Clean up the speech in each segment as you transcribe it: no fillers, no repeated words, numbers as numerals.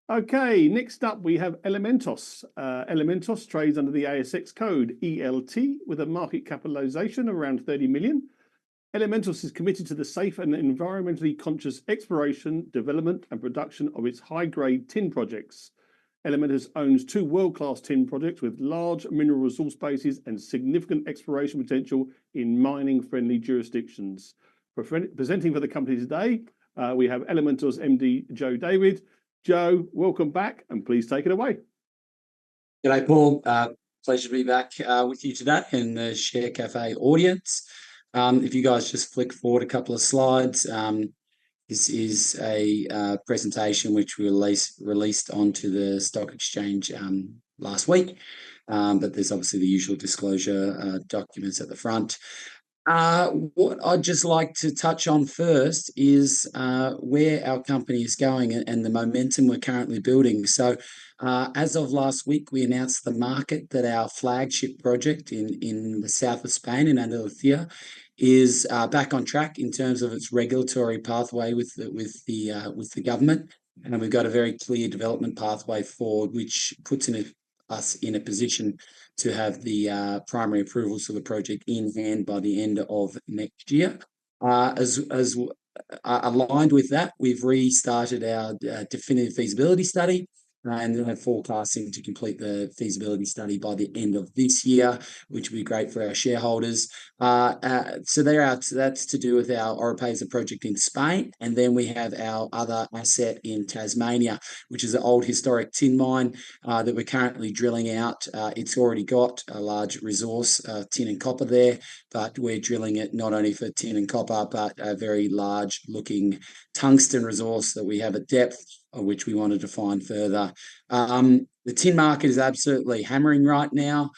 Okay, next up we have Elementos. Elementos trades under the ASX code ELT with a market capitalization around 30 million. Elementos is committed to the safe and environmentally conscious exploration, development and production of its high-grade tin projects. Elementos owns two world-class tin projects with large mineral resource bases and significant exploration potential in mining-friendly jurisdictions. Presenting for the company today, we have Elementos MD Joe David. Joe, welcome back, and please take it away. G'day, Paul. Pleasure to be back with you today in the Share Cafe audience. If you guys just flick forward a couple of slides, this is a presentation which we released onto the stock exchange last week, but there's obviously the usual disclosure documents at the front. What I'd just like to touch on first is where our company is going and the momentum we're currently building. So as of last week, we announced the market that our flagship project in the south of Spain, in Andalusia, is back on track in terms of its regulatory pathway with the government. And we've got a very clear development pathway forward, which puts us in a position to have the primary approvals for the project in hand by the end of next year. As aligned with that, we've restarted our definitive feasibility study, and we're forecasting to complete the feasibility study by the end of this year, which will be great for our shareholders. So that's to do with our Oropesa project in Spain, and then we have our other asset in Tasmania, which is an old historic tin mine that we're currently drilling out. It's already got a large resource, tin and copper there, but we're drilling it not only for tin and copper, but a very large looking tungsten resource that we have at depth, which we want to define further. The tin market is absolutely hammering right now.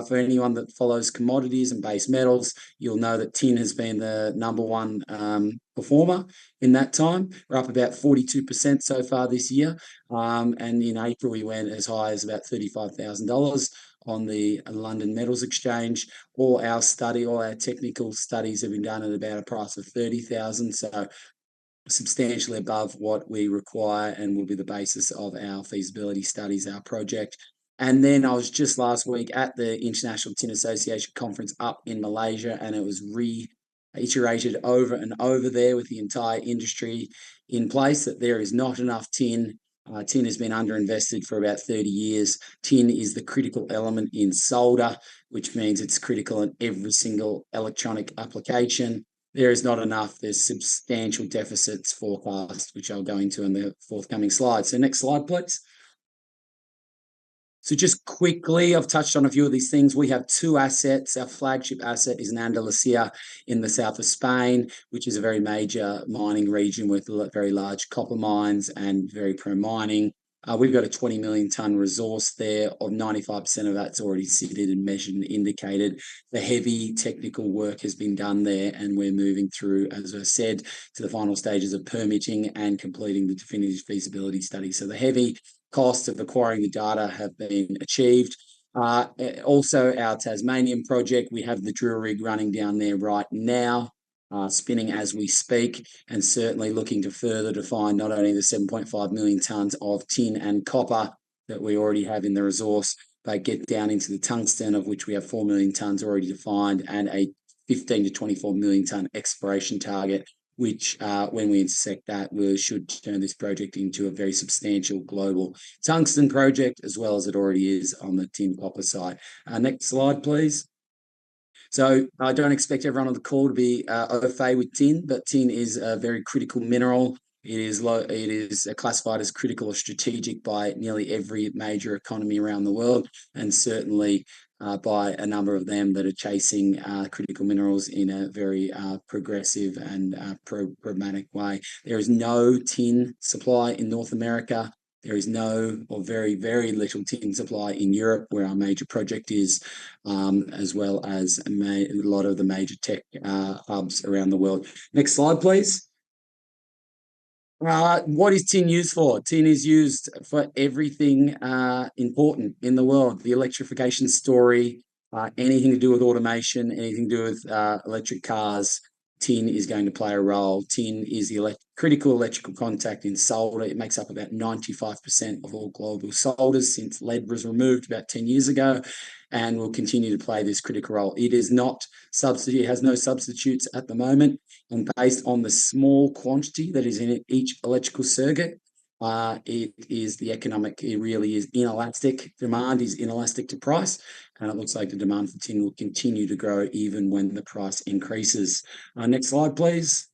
For anyone that follows commodities and base metals, you'll know that tin has been the number one performer in that time. We're up about 42% so far this year. And in April, we went as high as about $35,000 on the London Metals Exchange. All our technical studies have been done at about a price of 30,000. So substantially above what we require and will be the basis of our feasibility studies, our project. And then I was just last week at the International Tin Association conference up in Malaysia, and it was reiterated over and over there with the entire industry in place that there is not enough tin. Tin has been underinvested for about 30 years. Tin is the critical element in solder, which means it's critical in every single electronic application. There is not enough. There's substantial deficits forecast, which I'll go into in the forthcoming slides. So next slide, please. So just quickly, I've touched on a few of these things. We have two assets. Our flagship asset is in Andalusia in the south of Spain, which is a very major mining region with very large copper mines and very pro-mining. We've got a 20 million tonne resource there. Of 95% of that's already seeded and measured and indicated. The heavy technical work has been done there, and we're moving through, as I said, to the final stages of permitting and completing the definitive feasibility study. So the heavy costs of acquiring the data have been achieved. Also, our Tasmanian project, we have the drill rig running down there right now, spinning as we speak, and certainly looking to further define not only the 7.5 million tonnes of tin and copper that we already have in the resource, but get down into the tungsten, of which we have 4 million tonnes already defined, and a 15 to 24 million tonne exploration target, which when we intersect that, we should turn this project into a very substantial global tungsten project, as well as it already is on the tin copper side. Next slide, please. So I don't expect everyone on the call to be au fait with tin, but tin is a very critical mineral. It is classified as critical or strategic by nearly every major economy around the world, and certainly by a number of them that are chasing critical minerals in a very progressive and pragmatic way. There is no tin supply in North America. There is no or very, very little tin supply in Europe, where our major project is, as well as a lot of the major tech hubs around the world. Next slide, please. What is tin used for? Tin is used for everything important in the world. The electrification story, anything to do with automation, anything to do with electric cars. tin is going to play a role. Tin is the critical electrical contact in solder. It makes up about 95% of all global solders since lead was removed about 10 years ago, and will continue to play this critical role. It is not substitute, it has no substitutes at the moment, and based on the small quantity that is in each electrical circuit, it really is inelastic. Demand is inelastic to price, and it looks like the demand for tin will continue to grow even when the price increases. Next slide, please.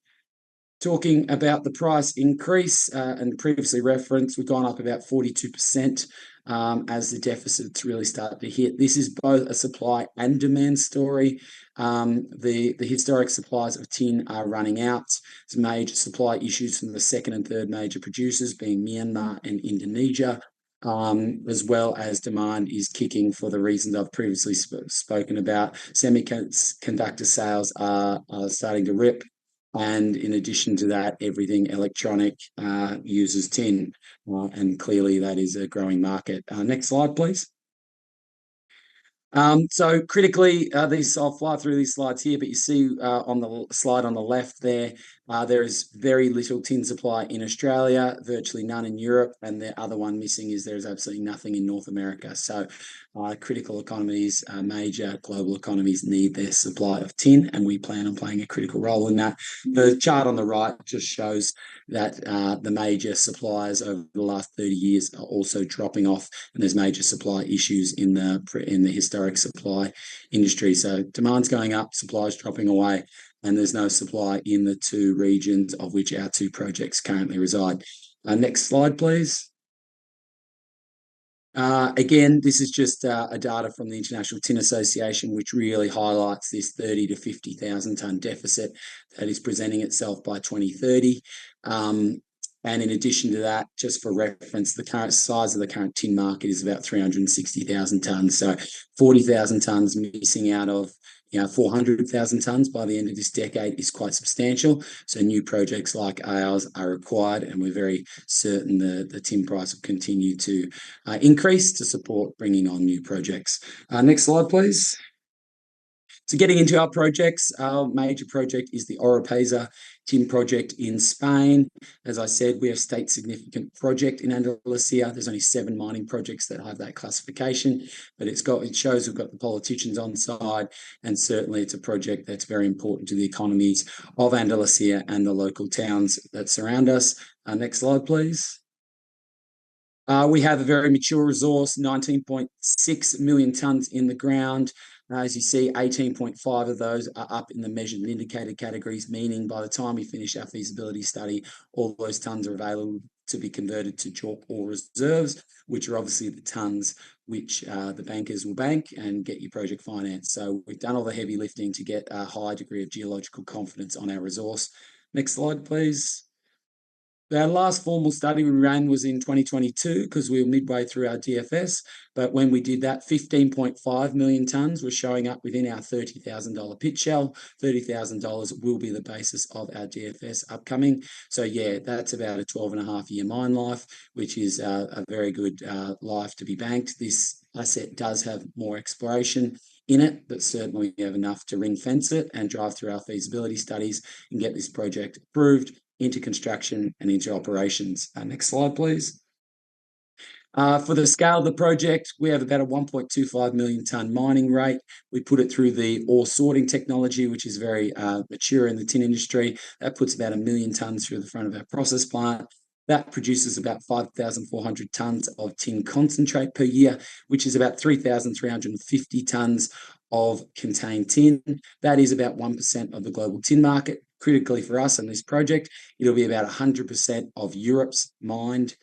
Talking about the price increase, and previously referenced, we've gone up about 42% as the deficits really start to hit. This is both a supply and demand story. The historic supplies of tin are running out. There's major supply issues from the second and third major producers, being Myanmar and Indonesia, as well as demand is kicking for the reasons I've previously spoken about. Semiconductor sales are starting to rip. And in addition to that, everything electronic uses tin, and clearly that is a growing market. Next slide, please. So critically, I'll fly through these slides here, but you see on the slide on the left there, there is very little tin supply in Australia, virtually none in Europe, and the other one missing is there's absolutely nothing in North America. So critical economies, major global economies need their supply of tin, and we plan on playing a critical role in that. The chart on the right just shows that the major suppliers over the last 30 years are also dropping off, and there's major supply issues in the historic supply industry. So demand's going up, supply's dropping away, and there's no supply in the two regions of which our two projects currently reside. Next slide, please. Again, this is just a data from the International Tin Association, which really highlights this 30 to 50,000 tonne deficit that is presenting itself by 2030. And in addition to that, just for reference, the current size of the current tin market is about 360,000 tonnes. So 40,000 tonnes missing out of 400,000 tonnes by the end of this decade is quite substantial. So new projects like ours are required, and we're very certain the tin price will continue to increase to support bringing on new projects. Next slide, please. So getting into our projects, our major project is the Oropesa tin project in Spain. As I said, we have a state significant project in Andalusia. There's only 7 mining projects that have that classification, but it shows we've got the politicians on side, and certainly it's a project that's very important to the economies of Andalusia and the local towns that surround us. Next slide, please. We have a very mature resource, 19.6 million tonnes in the ground. As you see, 18.5 of those are up in the measured and indicated categories, meaning by the time we finish our feasibility study, all those tonnes are available to be converted to JORC or reserves, which are obviously the tonnes which the bankers will bank and get your project financed. So we've done all the heavy lifting to get a high degree of geological confidence on our resource. Next slide, please. Our last formal study we ran was in 2022 because we were midway through our DFS. But when we did that, 15.5 million tonnes was showing up within our $30,000 pit shell. $30,000 will be the basis of our DFS upcoming. So yeah, that's about a 12.5-year mine life, which is a very good life to be banked. This asset does have more exploration in it, but certainly we have enough to ring fence it and drive through our feasibility studies and get this project approved, into construction and into operations. Next slide, please. For the scale of the project, we have about a 1.25 million tonne mining rate. We put it through the ore sorting technology, which is very mature in the tin industry. That puts about 1 million tonnes through the front of our process plant. That produces about 5,400 tonnes of tin concentrate per year, which is about 3,350 tonnes of contained tin. That is about 1% of the global tin market. Critically for us in this project, it'll be about 100% of Europe's mined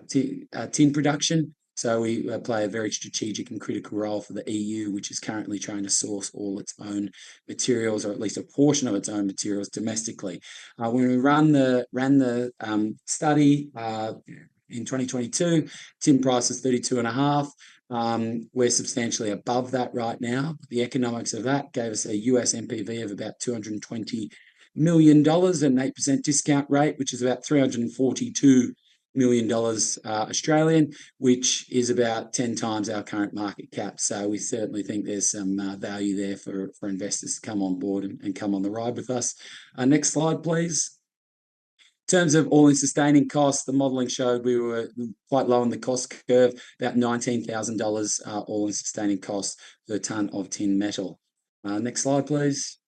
tin production. So we play a very strategic and critical role for the EU, which is currently trying to source all its own materials, or at least a portion of its own materials domestically. When we ran the study in 2022, tin price is 32.5. We're substantially above that right now. The economics of that gave us a US NPV of about $220 million and an 8% discount rate, which is about $342 million Australian, which is about 10 times our current market cap. So we certainly think there's some value there for investors to come on board and come on the ride with us. Next slide, please. In terms of all-in sustaining costs, the modelling showed we were quite low on the cost curve, about $19,000 all-in sustaining costs per tonne of tin metal. Next slide, please.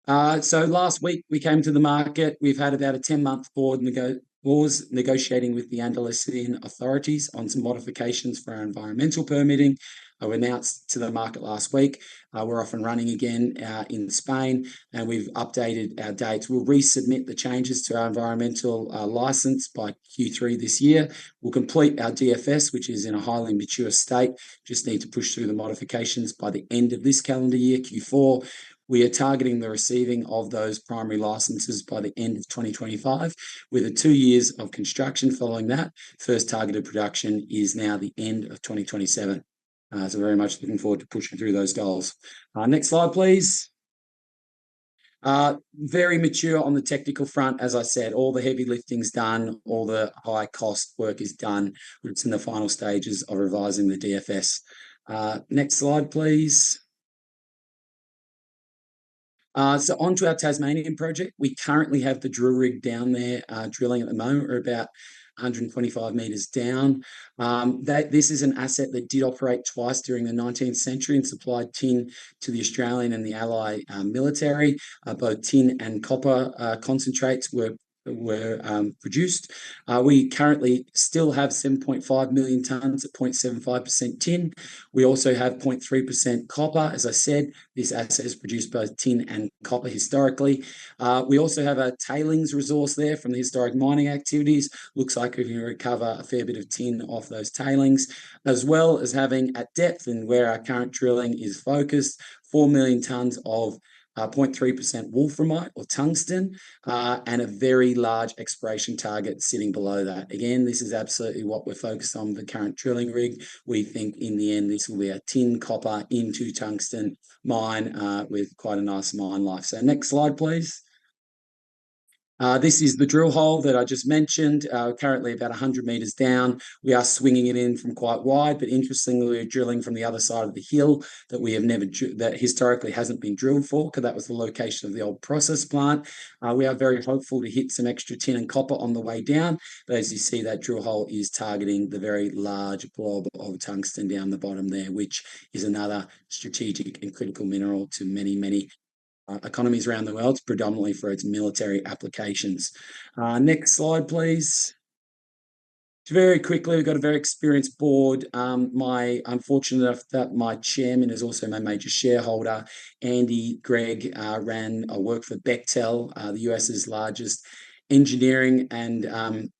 So last week we came to the market. We've had about a 10-month board negotiating with the Andalusian authorities on some modifications for our environmental permitting. We announced to the market last week. We're off and running again in Spain, and we've updated our dates. We'll resubmit the changes to our environmental license by Q3 this year. We'll complete our DFS, which is in a highly mature state. Just need to push through the modifications by the end of this calendar year, Q4. We are targeting the receiving of those primary licenses by the end of 2025, with 2 years of construction following that. First targeted production is now the end of 2027. So very much looking forward to pushing through those goals. Next slide, please. Very mature on the technical front. As I said, all the heavy lifting's done, all the high cost work is done. It's in the final stages of revising the DFS. Next slide, please. So onto our Tasmanian project. We currently have the drill rig down there drilling at the moment. We're about 125 metres down. This is an asset that did operate twice during the 19th century and supplied tin to the Australian and the Ally military. Both tin and copper concentrates were produced. We currently still have 7.5 million tonnes at 0.75% tin. We also have 0.3% copper. As I said, this asset has produced both tin and copper historically. We also have a tailings resource there from the historic mining activities. Looks like we can recover a fair bit of tin off those tailings, as well as having at depth and where our current drilling is focused, 4 million tonnes of 0.3% wolframite or tungsten, and a very large exploration target sitting below that. Again, this is absolutely what we're focused on with the current drilling rig. We think in the end this will be a tin copper into tungsten mine with quite a nice mine life. So next slide, please. This is the drill hole that I just mentioned, currently about 100 metres down. We are swinging it in from quite wide, but interestingly, we're drilling from the other side of the hill that we have never, that historically hasn't been drilled for, because that was the location of the old process plant. We are very hopeful to hit some extra tin and copper on the way down, but as you see, that drill hole is targeting the very large blob of tungsten down the bottom there, which is another strategic and critical mineral to many, many economies around the world, predominantly for its military applications. Next slide, please. Very quickly, we've got a very experienced board. I'm fortunate enough that my chairman is also my major shareholder. Andy Gregg worked for Bechtel, the US's largest engineering and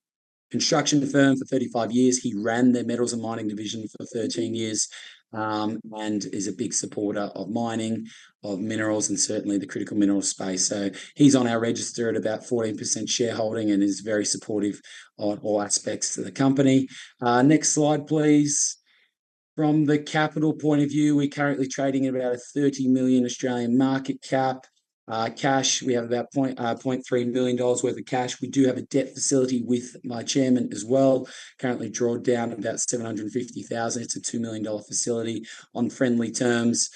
construction firm, for 35 years. He ran their metals and mining division for 13 years. And is a big supporter of mining, of minerals, and certainly the critical mineral space. So he's on our register at about 14% shareholding and is very supportive on all aspects of the company. Next slide, please. From the capital point of view, we're currently trading at about a 30 million Australian market cap. Cash, we have about $0.3 million worth of cash. We do have a debt facility with my chairman as well, currently drawn down about $750,000. It's a $2 million facility on friendly terms.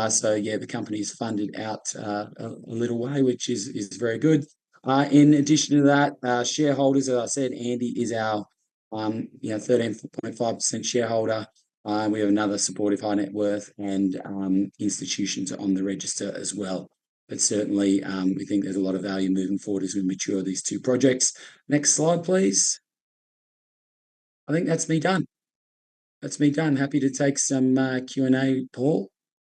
So yeah, the company is funded out a little way, which is very good. In addition to that, shareholders, as I said, Andy is our 13.5% shareholder. We have another supportive high net worth and institutions on the register as well. But certainly, we think there's a lot of value moving forward as we mature these two projects. Next slide, please. I think that's me done. That's me done. Happy to take some Q&A, Paul.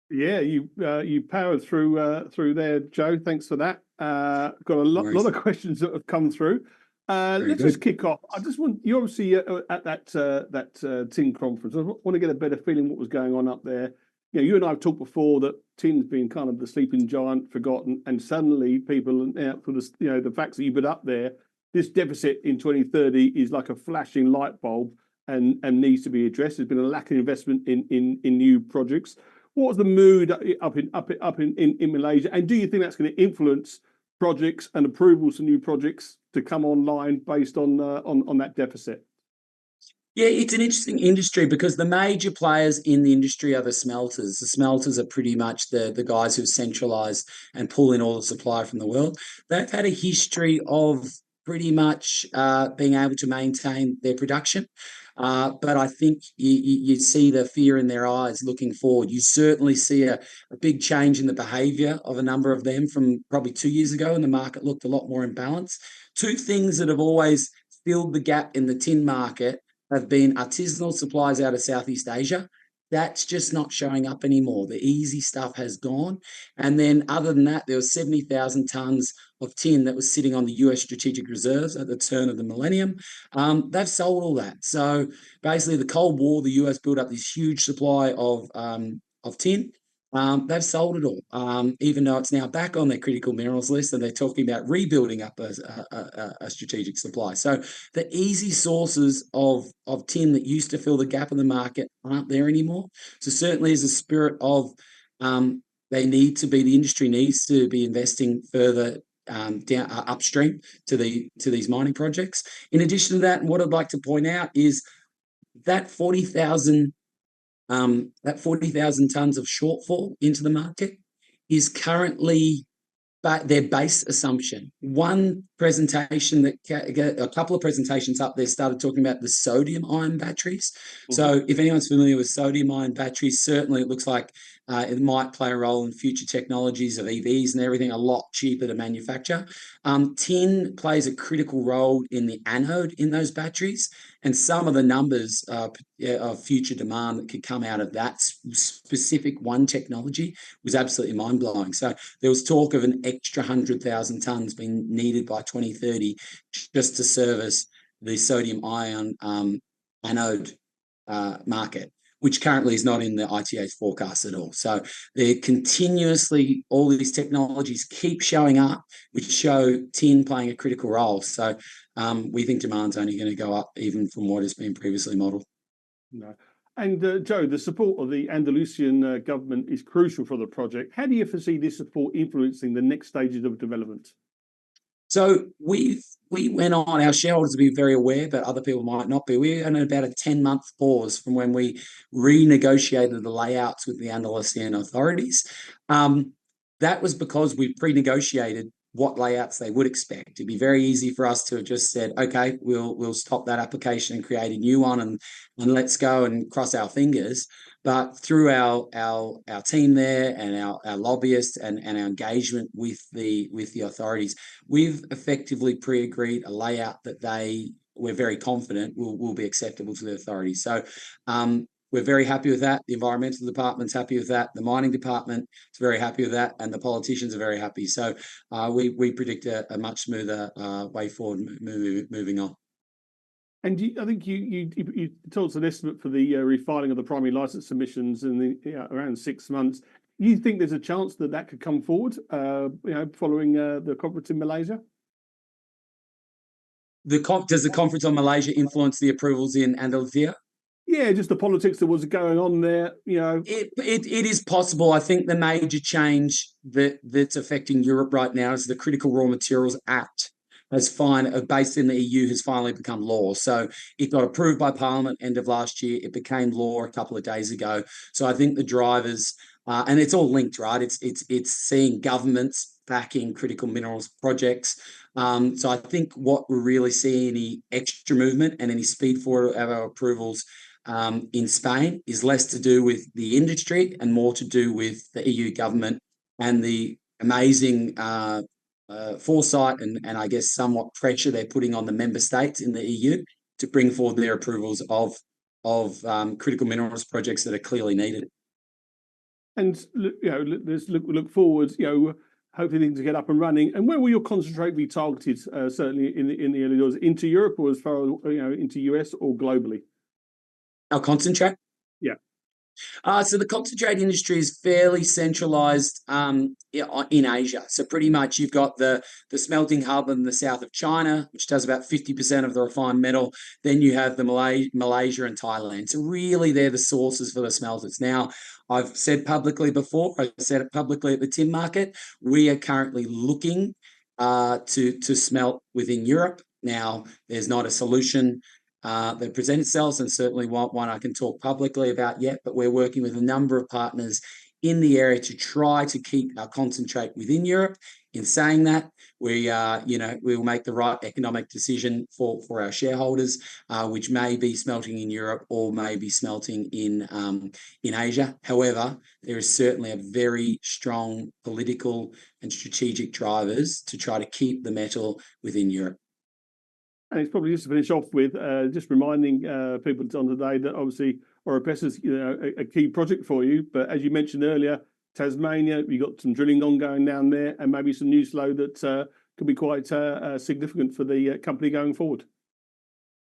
Yeah, you powered through there, Joe. Thanks for that. Got a lot of questions that have come through. Let's just kick off. I just want you obviously at that tin conference. I want to get a better feeling what was going on up there. You know, you and I have talked before that tin's been kind of the sleeping giant, forgotten, and suddenly people, for the facts that you put up there, this deficit in 2030 is like a flashing light bulb and needs to be addressed. There's been a lack of investment in new projects. What was the mood up in Malaysia, and do you think that's going to influence projects and approvals for new projects to come online based on that deficit. Yeah, it's an interesting industry because the major players in the industry are the smelters. The smelters are pretty much the guys who've centralized and pull in all the supply from the world. They've had a history of pretty much being able to maintain their production. But I think you see the fear in their eyes looking forward. You certainly see a big change in the behavior of a number of them from probably 2 years ago, and the market looked a lot more in balance. Two things that have always filled the gap in the tin market have been artisanal supplies out of Southeast Asia. That's just not showing up anymore. The easy stuff has gone. And then other than that, there was 70,000 tons of tin that was sitting on the US strategic reserves at the turn of the millennium. They've sold all that. So basically the Cold War, the US built up this huge supply of tin. They've sold it all, even though it's now back on their critical minerals list, and they're talking about rebuilding up a strategic supply. So the easy sources of tin that used to fill the gap in the market aren't there anymore. So certainly is a spirit of the industry needs to be investing further down upstream to these mining projects. In addition to that, and what I'd like to point out is that 40,000 tons of shortfall into the market is currently their base assumption. One presentation a couple of presentations up there started talking about the sodium-ion batteries. Mm-hmm. So if anyone's familiar with sodium-ion batteries, certainly it looks like it might play a role in future technologies of EVs and everything, a lot cheaper to manufacture. Tin plays a critical role in the anode in those batteries, and some of the numbers of future demand that could come out of that specific one technology was absolutely mind-blowing. So there was talk of an extra 100,000 tons being needed by 2030 just to service the sodium-ion anode market, which currently is not in the ITA's forecast at all. So they're continuously, all these technologies keep showing up, which show tin playing a critical role. So we think demand's only going to go up even from what has been previously modelled. No. And Joe, the support of the Andalusian government is crucial for the project. How do you foresee this support influencing the next stages of development? So we went on, our shareholders will be very aware, but other people might not be. We're on about a 10-month pause from when we renegotiated the layouts with the Andalusian authorities. That was because we pre-negotiated what layouts they would expect. It'd be very easy for us to have just said, okay, we'll stop that application and create a new one and let's go and cross our fingers. But through our team there and our lobbyists and our engagement with the authorities, we've effectively pre-agreed a layout that we're very confident will be acceptable to the authorities. So we're very happy with that. The environmental department's happy with that. The mining department is very happy with that, and the politicians are very happy. So we predict a much smoother way forward moving on. And I think you told us an estimate for the refiling of the primary license submissions in around 6 months. You think there's a chance that could come forward, following the conference in Malaysia? Does the conference on Malaysia influence the approvals in Andalusia? Yeah, just the politics that was going on there, It is possible. I think the major change that's affecting Europe right now is the Critical Raw Materials Act based in the EU has finally become law. So it got approved by Parliament end of last year. It became law a couple of days ago. So I think the drivers, and it's all linked, right? It's seeing governments backing critical minerals projects. So I think what we're really seeing any extra movement and any speed forward of our approvals in Spain is less to do with the industry and more to do with the EU government and the amazing foresight and I guess somewhat pressure they're putting on the member states in the EU to bring forward their approvals of critical minerals projects that are clearly needed. And let's look forward. Hopefully things get up and running. And where will your concentrate be targeted? Certainly in the early doors, into Europe or as far into US or globally? Our concentrate? Yeah. So the concentrate industry is fairly centralized in Asia. So pretty much you've got the smelting hub in the south of China, which does about 50% of the refined metal. Then you have the Malaysia and Thailand. So really they're the sources for the smelters. Now, I've said publicly before, I said it publicly at the tin market, we are currently looking to smelt within Europe. Now, there's not a solution that presents itself, and certainly one I can talk publicly about yet, but we're working with a number of partners in the area to try to keep our concentrate within Europe. In saying that, we will make the right economic decision for our shareholders, which may be smelting in Europe or may be smelting in Asia. However, there is certainly a very strong political and strategic drivers to try to keep the metal within Europe. And it's probably just to finish off with just reminding people that's on today that obviously Oropesa is a key project for you. But as you mentioned earlier, Tasmania, you've got some drilling ongoing down there, and maybe some news flow that could be quite significant for the company going forward.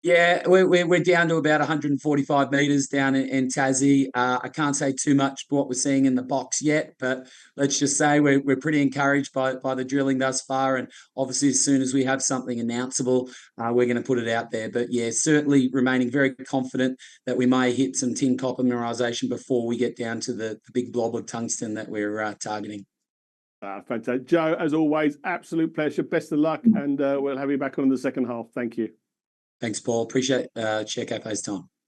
Yeah, we're down to about 145 meters down in Tassie. I can't say too much what we're seeing in the box yet, but let's just say we're pretty encouraged by the drilling thus far. And obviously, as soon as we have something announceable, we're going to put it out there. But yeah, certainly remaining very confident that we may hit some tin copper mineralization before we get down to the big blob of tungsten that we're targeting. Fantastic. Joe, as always, absolute pleasure. Best of luck, and we'll have you back on in the second half. Thank you. Thanks, Paul. Appreciate Share Cafe's time.